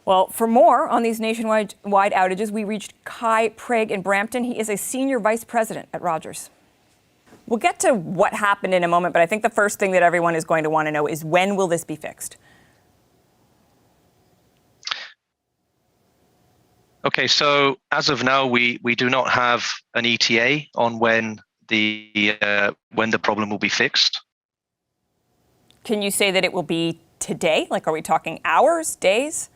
Well, for more on these nationwide outages, we reached Kai Prague in Brampton. He is a senior vice president at Rogers. We'll get to what happened in a moment, but I think the first thing that everyone is going to want to know is, when will this be fixed? Okay, so as of now, we do not have an ETA on when the problem will be fixed. Can you say that it will be today? Like, are we talking hours, days?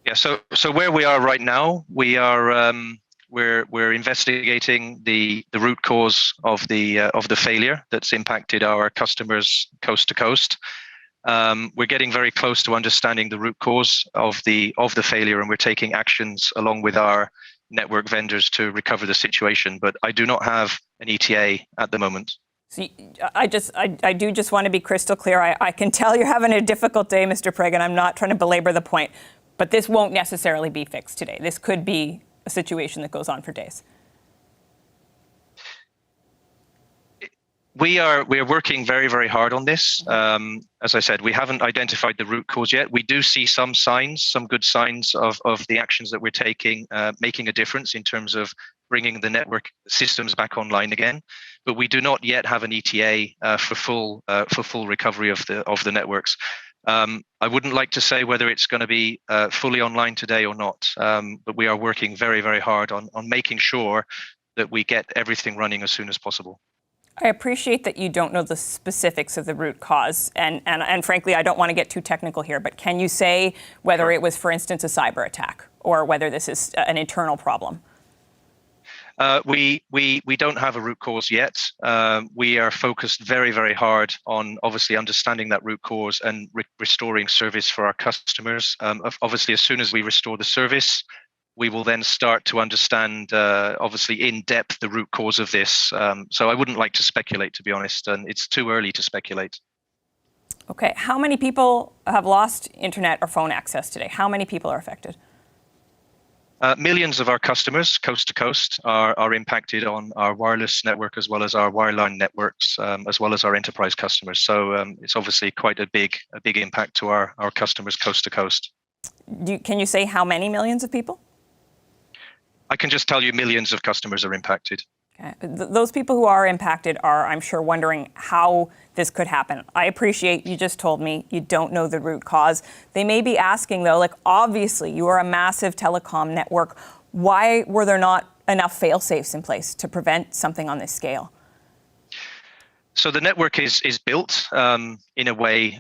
Yeah. So where we are right now, we are we're investigating the root cause of the failure that's impacted our customers coast to coast. We're getting very close to understanding the root cause of the failure, and we're taking actions along with our network vendors to recover the situation. But I do not have an ETA at the moment. So I do just want to be crystal clear. I can tell you're having a difficult day, Mr. Prague, and I'm not trying to belabor the point, but this won't necessarily be fixed today. This could be a situation that goes on for days. We're working very, very hard on this. As I said, we haven't identified the root cause yet. We do see some signs, some good signs of the actions that we're taking, making a difference in terms of bringing the network systems back online again. But we do not yet have an ETA for full recovery of the networks. I wouldn't like to say whether it's going to be fully online today or not, but we are working very, very hard on making sure that we get everything running as soon as possible. I appreciate that you don't know the specifics of the root cause, and frankly, I don't want to get too technical here, but can you say whether Sure. it was, for instance, a cyber attack, or whether this is an internal problem? We don't have a root cause yet. We are focused very, very hard on obviously understanding that root cause and restoring service for our customers. Obviously, as soon as we restore the service, we will then start to understand, obviously, in depth the root cause of this. So I wouldn't like to speculate, to be honest, and it's too early to speculate. Okay, how many people have lost internet or phone access today? How many people are affected? Millions of our customers, coast to coast, are impacted on our wireless network as well as our wireline networks, as well as our enterprise customers. So it's obviously quite a big impact to our customers coast to coast. Can you say how many millions of people? I can just tell you millions of customers are impacted. Okay. Those people who are impacted are, I'm sure, wondering how this could happen. I appreciate you just told me you don't know the root cause. They may be asking, though, like, obviously you are a massive telecom network. Why were there not enough fail-safes in place to prevent something on this scale? So the network is built in a way,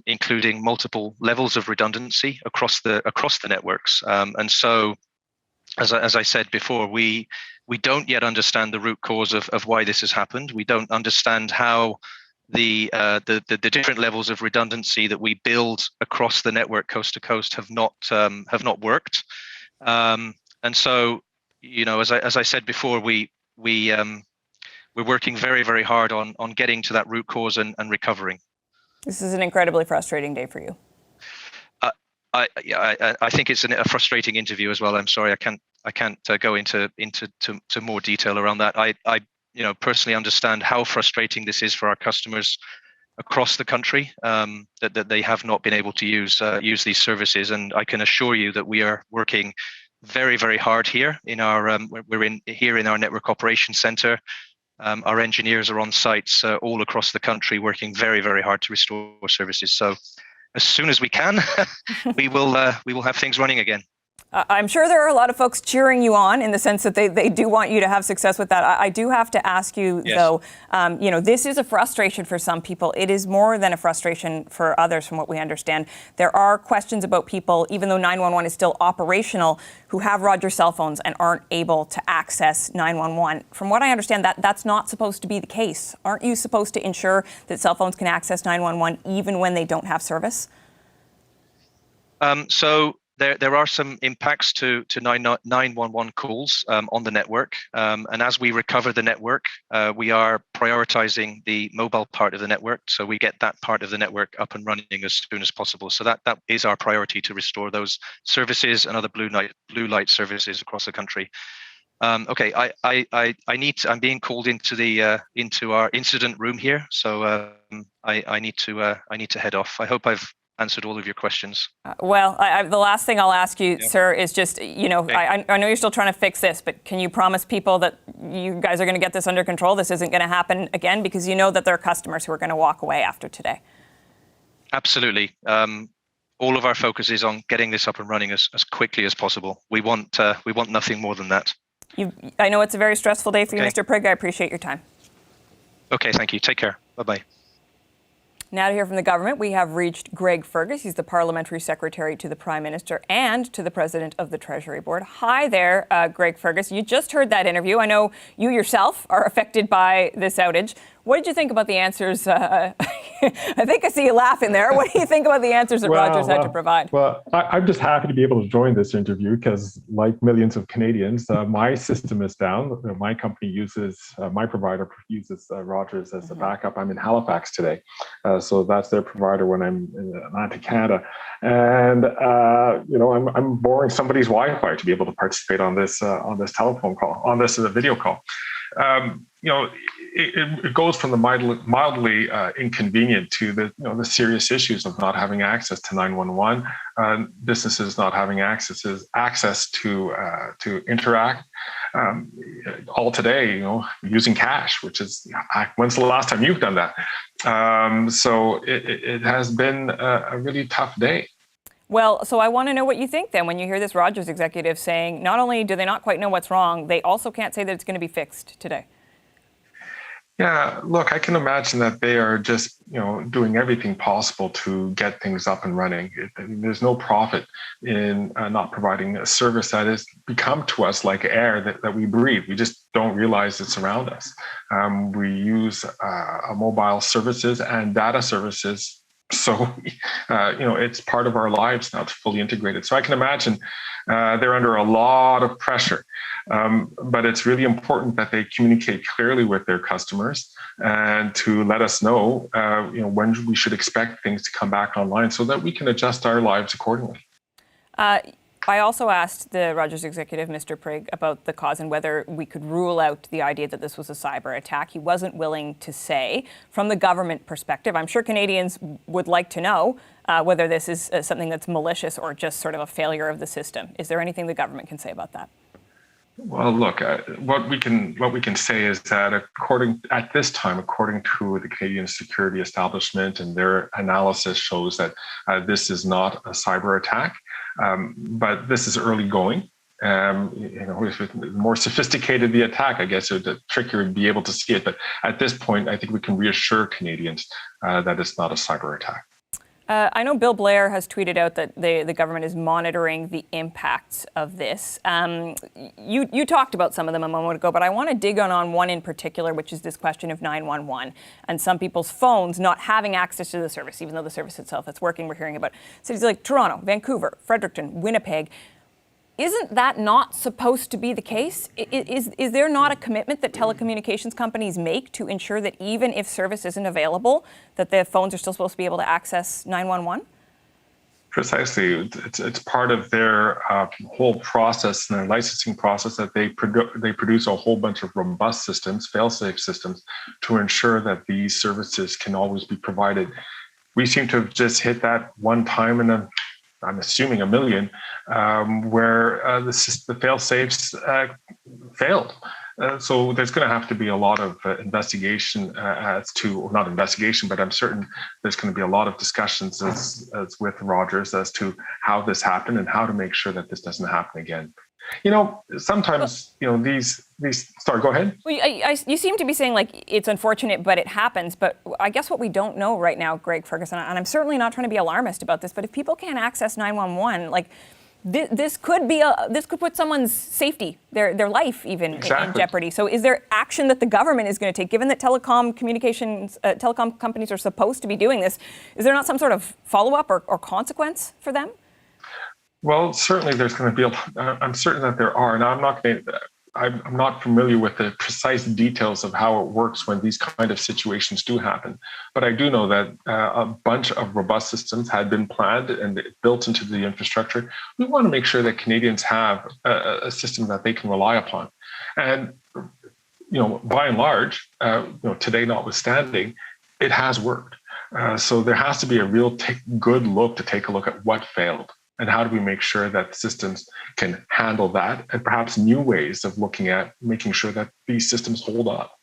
including multiple levels of redundancy across the networks, and so. As I said before, we don't yet understand the root cause of why this has happened. We don't understand how the different levels of redundancy that we build across the network coast to coast have not worked. And so, as I said before, we're working very, very hard on getting to that root cause and recovering. This is an incredibly frustrating day for you. I think it's a frustrating interview as well. I'm sorry, I can't go into more detail around that. I personally understand how frustrating this is for our customers across the country, that they have not been able to use these services, and I can assure you that we are working very, very hard here in our here in our network operations center. Our engineers are on sites all across the country working very, very hard to restore services. So as soon as we can, we will have things running again. I'm sure there are a lot of folks cheering you on in the sense that they do want you to have success with that. I do have to ask you, yes. though, this is a frustration for some people. It is more than a frustration for others, from what we understand. There are questions about people, even though 911 is still operational, who have Rogers cell phones and aren't able to access 911. From what I understand, that's not supposed to be the case. Aren't you supposed to ensure that cell phones can access 911 even when they don't have service? So there are some impacts to 911 calls on the network, and as we recover the network, we are prioritizing the mobile part of the network, so we get that part of the network up and running as soon as possible. So that is our priority, to restore those services and other blue light services across the country. Okay, I'm being called into our incident room here, so I need to head off. I hope I've answered all of your questions. Well, the last thing I'll ask you, Yeah. sir, is just, Okay. I know you're still trying to fix this, but can you promise people that you guys are going to get this under control? This isn't going to happen again, because you know that there are customers who are going to walk away after today. Absolutely. All of our focus is on getting this up and running as quickly as possible. We want nothing more than that. I know it's a very stressful day for you, Okay. Mr. Prigg. I appreciate your time. Okay, thank you. Take care. Bye-bye. Now to hear from the government, we have reached Greg Fergus. He's the Parliamentary Secretary to the Prime Minister and to the President of the Treasury Board. Hi there, Greg Fergus. You just heard that interview. I know you yourself are affected by this outage. What did you think about the answers? I think I see you laughing there. What do you think about the answers that Rogers had to provide? Well, I'm just happy to be able to join this interview because, like millions of Canadians, my system is down. My company uses, my provider uses Rogers as a backup. I'm in Halifax today, so that's their provider when I'm in Atlantic Canada. And I'm borrowing somebody's Wi-Fi to be able to participate on this telephone call, on this video call. It goes from the mildly inconvenient to the serious issues of not having access to 911, businesses not having access to interact. All today, using cash, which is, when's the last time you've done that? So it has been a really tough day. Well, so I want to know what you think then when you hear this Rogers executive saying not only do they not quite know what's wrong, they also can't say that it's going to be fixed today. Yeah, look, I can imagine that they are just, doing everything possible to get things up and running. There's no profit in not providing a service that has become to us like air that we breathe. We just don't realize it's around us. We use mobile services and data services. So, it's part of our lives now. It's fully integrated. So I can imagine they're under a lot of pressure. But it's really important that they communicate clearly with their customers and to let us know, when we should expect things to come back online so that we can adjust our lives accordingly. I also asked the Rogers executive, Mr. Prigg, about the cause and whether we could rule out the idea that this was a cyber attack. He wasn't willing to say. From the government perspective, I'm sure Canadians would like to know whether this is something that's malicious or just sort of a failure of the system. Is there anything the government can say about that? Well, look, what we can say is that according to the Canadian Security Establishment and their analysis shows that this is not a cyber attack, but this is early going. If it's more sophisticated the attack, I guess the trickier to be able to see it. But at this point, I think we can reassure Canadians that it's not a cyber attack. I know Bill Blair has tweeted out that the government is monitoring the impacts of this. You talked about some of them a moment ago, but I want to dig on one in particular, which is this question of 911 and some people's phones not having access to the service, even though the service itself is working. We're hearing about cities like Toronto, Vancouver, Fredericton, Winnipeg. Isn't that not supposed to be the case? Is there not a commitment that telecommunications companies make to ensure that even if service isn't available, that the phones are still supposed to be able to access 911? Precisely. It's part of their whole process and their licensing process that they produce a whole bunch of robust systems, fail-safe systems, to ensure that these services can always be provided. We seem to have just hit that one time in I'm assuming a million, where the fail-safes failed. So there's going to have to be a lot of investigation not investigation, but I'm certain there's going to be a lot of discussions as with Rogers as to how this happened and how to make sure that this doesn't happen again. Sometimes, these. Sorry, go ahead. Well, you seem to be saying like it's unfortunate, but it happens. But I guess what we don't know right now, Greg Fergus, and I'm certainly not trying to be alarmist about this, but if people can't access 911, like this could put someone's safety, their life even in jeopardy. So is there action that the government is going to take, given that telecom companies are supposed to be doing this? Is there not some sort of follow-up or consequence for them? Well, certainly there's going to be I'm certain that there are. Now, I'm not familiar with the precise details of how it works when these kind of situations do happen. But I do know that a bunch of robust systems had been planned and built into the infrastructure. We want to make sure that Canadians have a system that they can rely upon. And, by and large, today notwithstanding, it has worked. So there has to be a real good look to take a look at what failed. And how do we make sure that systems can handle that, and perhaps new ways of looking at making sure that these systems hold up.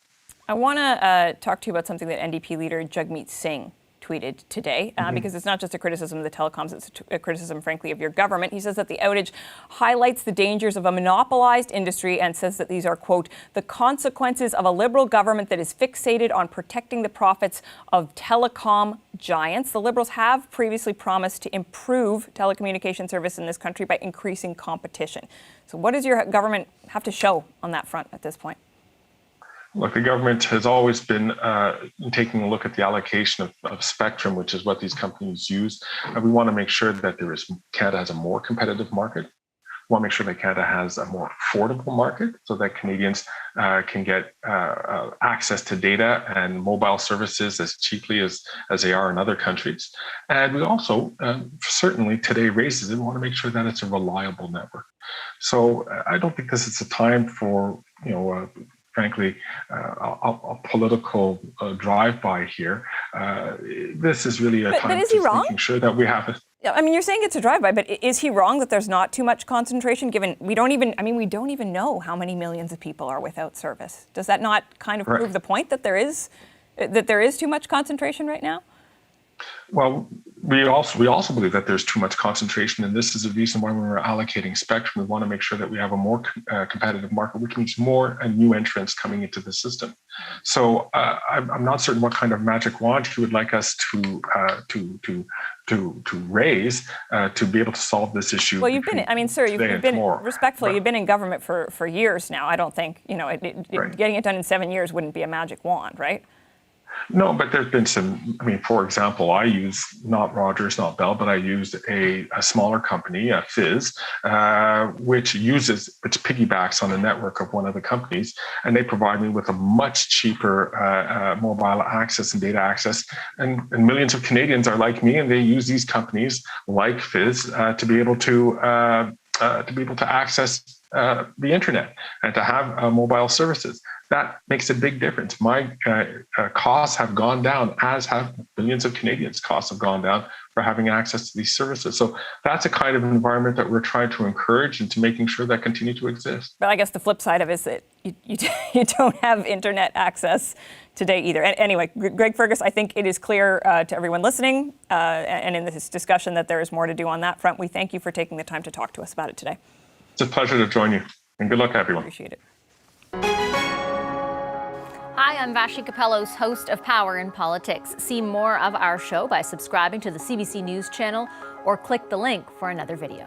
I want to talk to you about something that NDP leader Jagmeet Singh tweeted today, because it's not just a criticism of the telecoms, it's a criticism, frankly, of your government. He says that the outage highlights the dangers of a monopolized industry and says that these are, quote, the consequences of a Liberal government that is fixated on protecting the profits of telecom giants. The Liberals have previously promised to improve telecommunication service in this country by increasing competition. So what does your government have to show on that front at this point? Look, the government has always been taking a look at the allocation of spectrum, which is what these companies use. We want to make sure that Canada has a more competitive market. We want to make sure that Canada has a more affordable market so that Canadians can get access to data and mobile services as cheaply as they are in other countries. And we also, certainly today raises it, we want to make sure that it's a reliable network. So I don't think this is a time for, frankly, a political drive-by here. This is really a time for making sure that we have it. I mean, you're saying it's a drive-by, but is he wrong that there's not too much concentration? Given we don't even know how many millions of people are without service. Does that not kind of prove the point that there is too much concentration right now? Well, we also believe that there's too much concentration, and this is the reason why when we're allocating spectrum, we want to make sure that we have a more competitive market, which means more new entrants coming into the system. So I'm not certain what kind of magic wand you would like us to raise to be able to solve this issue. Well, you've been respectfully, you've been in government for years now. I don't think getting it done in 7 years wouldn't be a magic wand, right? No, but there's been some, for example, I use not Rogers, not Bell, but I used a smaller company, Fizz, which piggybacks on the network of one of the companies, and they provide me with a much cheaper mobile access and data access. And millions of Canadians are like me, and they use these companies like Fizz to be able to access the internet and to have mobile services. That makes a big difference. My costs have gone down, as have millions of Canadians' costs have gone down for having access to these services. So that's a kind of environment that we're trying to encourage and to making sure that continue to exist. But I guess the flip side of it is that you don't have internet access today either. Anyway, Greg Fergus, I think it is clear to everyone listening and in this discussion that there is more to do on that front. We thank you for taking the time to talk to us about it today. It's a pleasure to join you, and good luck, everyone. Appreciate it. Hi, I'm Vashi Capellos, host of Power in Politics. See more of our show by subscribing to the CBC News channel or click the link for another video.